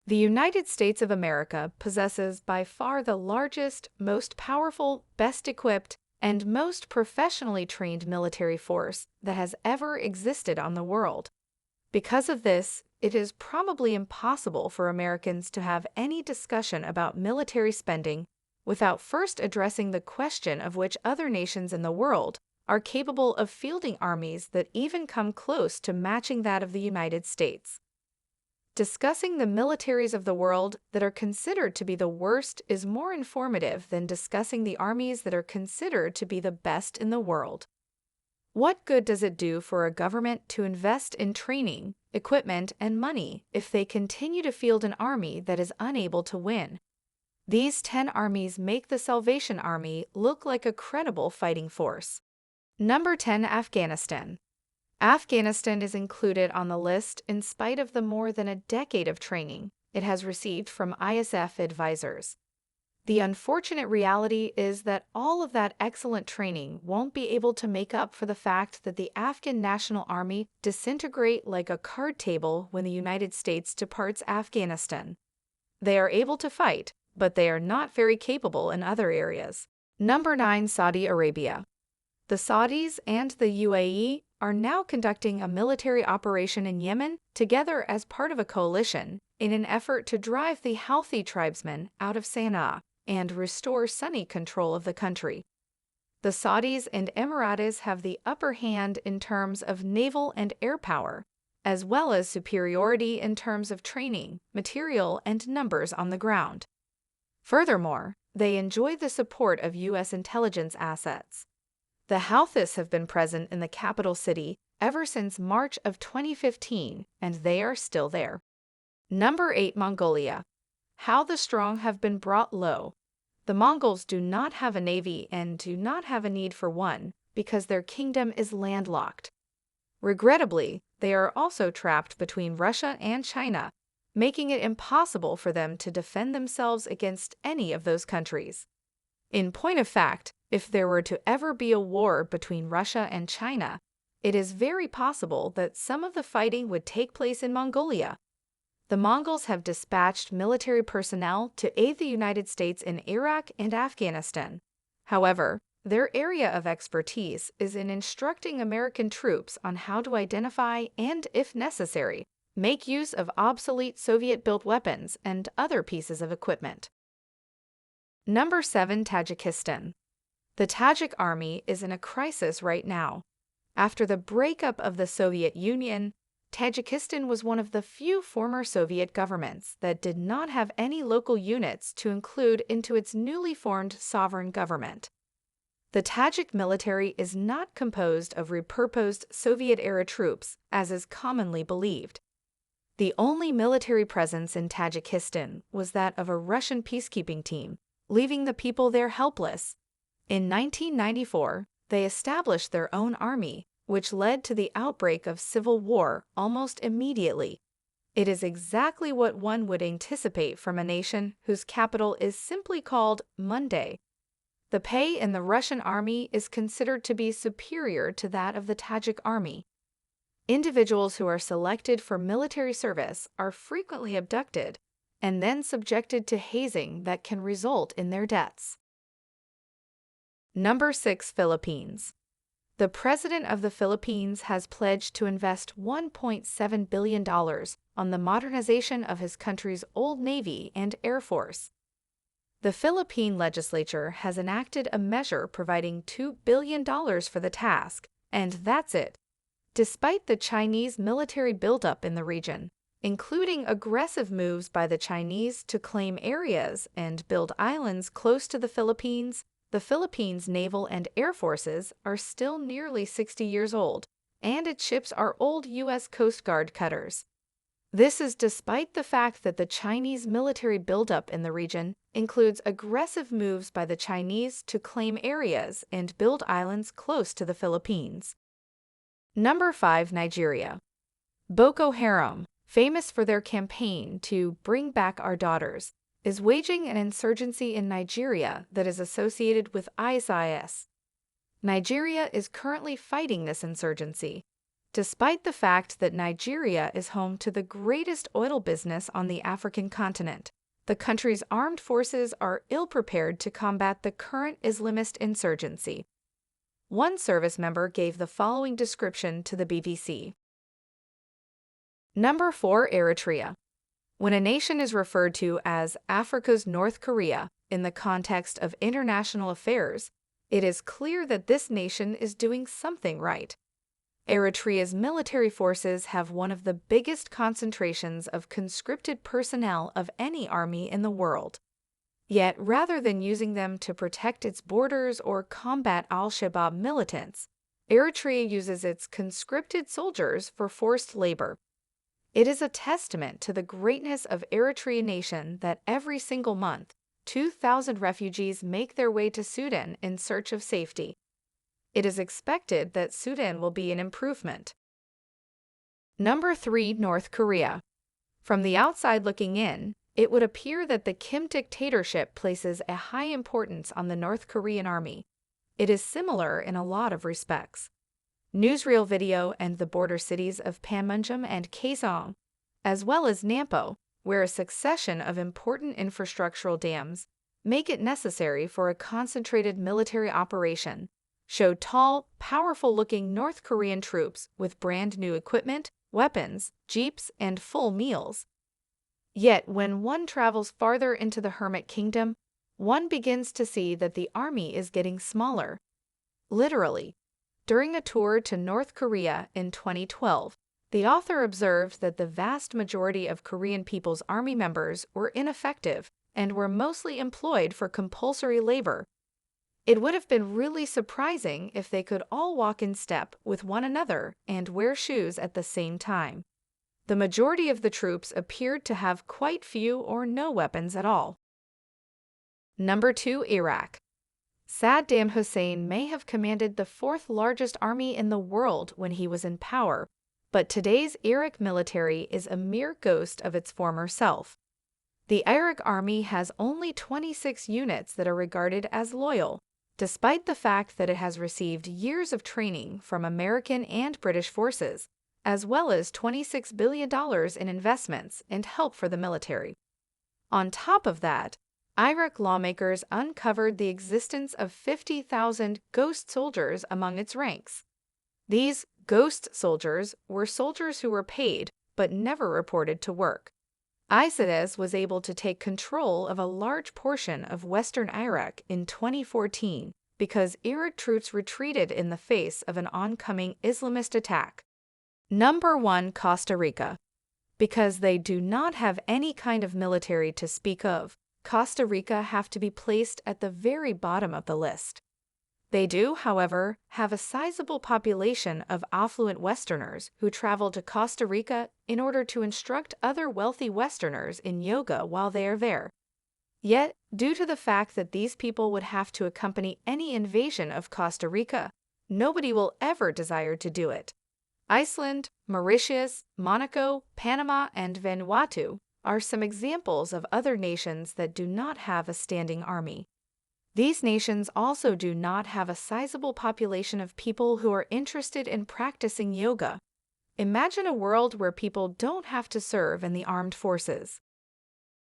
The United States of America possesses by far the largest, most powerful, best equipped, and most professionally trained military force that has ever existed on the world. Because of this, it is probably impossible for Americans to have any discussion about military spending without first addressing the question of which other nations in the world are capable of fielding armies that even come close to matching that of the United States. Discussing the militaries of the world that are considered to be the worst is more informative than discussing the armies that are considered to be the best in the world. What good does it do for a government to invest in training, equipment, and money if they continue to field an army that is unable to win? These 10 armies make the Salvation Army look like a credible fighting force. Number 10. Afghanistan. Afghanistan is included on the list in spite of the more than a decade of training it has received from ISAF advisors. The unfortunate reality is that all of that excellent training won't be able to make up for the fact that the Afghan National Army disintegrate like a card table when the United States departs Afghanistan. They are able to fight, but they are not very capable in other areas. Number 9. Saudi Arabia. The Saudis and the UAE are now conducting a military operation in Yemen together as part of a coalition in an effort to drive the Houthi tribesmen out of Sana'a and restore Sunni control of the country. The Saudis and Emiratis have the upper hand in terms of naval and air power, as well as superiority in terms of training, material, and numbers on the ground. Furthermore, they enjoy the support of U.S. intelligence assets. The Houthis have been present in the capital city ever since March of 2015, and they are still there. Number 8. Mongolia. How the strong have been brought low. The Mongols do not have a navy and do not have a need for one because their kingdom is landlocked. Regrettably, they are also trapped between Russia and China, making it impossible for them to defend themselves against any of those countries. In point of fact, if there were to ever be a war between Russia and China, it is very possible that some of the fighting would take place in Mongolia. The Mongols have dispatched military personnel to aid the United States in Iraq and Afghanistan. However, their area of expertise is in instructing American troops on how to identify and, if necessary, make use of obsolete Soviet-built weapons and other pieces of equipment. Number 7. Tajikistan. The Tajik army is in a crisis right now. After the breakup of the Soviet Union, Tajikistan was one of the few former Soviet governments that did not have any local units to include into its newly formed sovereign government. The Tajik military is not composed of repurposed Soviet-era troops, as is commonly believed. The only military presence in Tajikistan was that of a Russian peacekeeping team, leaving the people there helpless. In 1994, they established their own army, which led to the outbreak of civil war almost immediately. It is exactly what one would anticipate from a nation whose capital is simply called Monday. The pay in the Russian army is considered to be superior to that of the Tajik army. Individuals who are selected for military service are frequently abducted and then subjected to hazing that can result in their deaths. Number 6. Philippines. The President of the Philippines has pledged to invest $1.7 billion on the modernization of his country's old Navy and Air Force. The Philippine legislature has enacted a measure providing $2 billion for the task, and that's it. Despite the Chinese military buildup in the region, including aggressive moves by the Chinese to claim areas and build islands close to the Philippines naval and air forces are still nearly 60 years old, and its ships are old U.S. Coast Guard cutters. This is despite the fact that the Chinese military buildup in the region includes aggressive moves by the Chinese to claim areas and build islands close to the Philippines. Number 5. Nigeria. Boko Haram, famous for their campaign to bring back our daughters, is waging an insurgency in Nigeria that is associated with ISIS. Nigeria is currently fighting this insurgency. despite the fact that Nigeria is home to the greatest oil business on the African continent. The country's armed forces are ill-prepared to combat the current Islamist insurgency. One service member gave the following description to the BBC. Number 4. Eritrea. When a nation is referred to as Africa's North Korea in the context of international affairs, it is clear that this nation is doing something right. Eritrea's military forces have one of the biggest concentrations of conscripted personnel of any army in the world. Yet, rather than using them to protect its borders or combat al-Shabaab militants, Eritrea uses its conscripted soldiers for forced labor. It is a testament to the greatness of Eritrea nation that every single month, 2,000 refugees make their way to Sudan in search of safety. It is expected that Sudan will be an improvement. Number 3. North Korea. From the outside looking in, it would appear that the Kim dictatorship places a high importance on the North Korean army. It is similar in a lot of respects. Newsreel video and the border cities of Panmunjom and Kaesong, as well as Nampo, where a succession of important infrastructural dams make it necessary for a concentrated military operation, show tall, powerful-looking North Korean troops with brand-new equipment, weapons, jeeps, and full meals. Yet, when one travels farther into the Hermit Kingdom, one begins to see that the army is getting smaller. Literally. During a tour to North Korea in 2012, the author observed that the vast majority of Korean People's Army members were ineffective and were mostly employed for compulsory labor. It would have been really surprising if they could all walk in step with one another and wear shoes at the same time. The majority of the troops appeared to have quite few or no weapons at all. Number 2. Iraq. Saddam Hussein may have commanded the fourth largest army in the world when he was in power, but today's Iraq military is a mere ghost of its former self. The Iraq army has only 26 units that are regarded as loyal, despite the fact that it has received years of training from American and British forces, as well as $26 billion in investments and help for the military. On top of that, Iraq lawmakers uncovered the existence of 50,000 ghost soldiers among its ranks. These ghost soldiers were soldiers who were paid but never reported to work. ISIS was able to take control of a large portion of western Iraq in 2014 because Iraq troops retreated in the face of an oncoming Islamist attack. Number 1. Costa Rica. Because they do not have any kind of military to speak of, Costa Rica have to be placed at the very bottom of the list. They do, however, have a sizable population of affluent Westerners who travel to Costa Rica in order to instruct other wealthy Westerners in yoga while they are there. Yet, due to the fact that these people would have to accompany any invasion of Costa Rica, nobody will ever desire to do it. Iceland, Mauritius, Monaco, Panama, and Vanuatu are some examples of other nations that do not have a standing army. These nations also do not have a sizable population of people who are interested in practicing yoga. Imagine a world where people don't have to serve in the armed forces.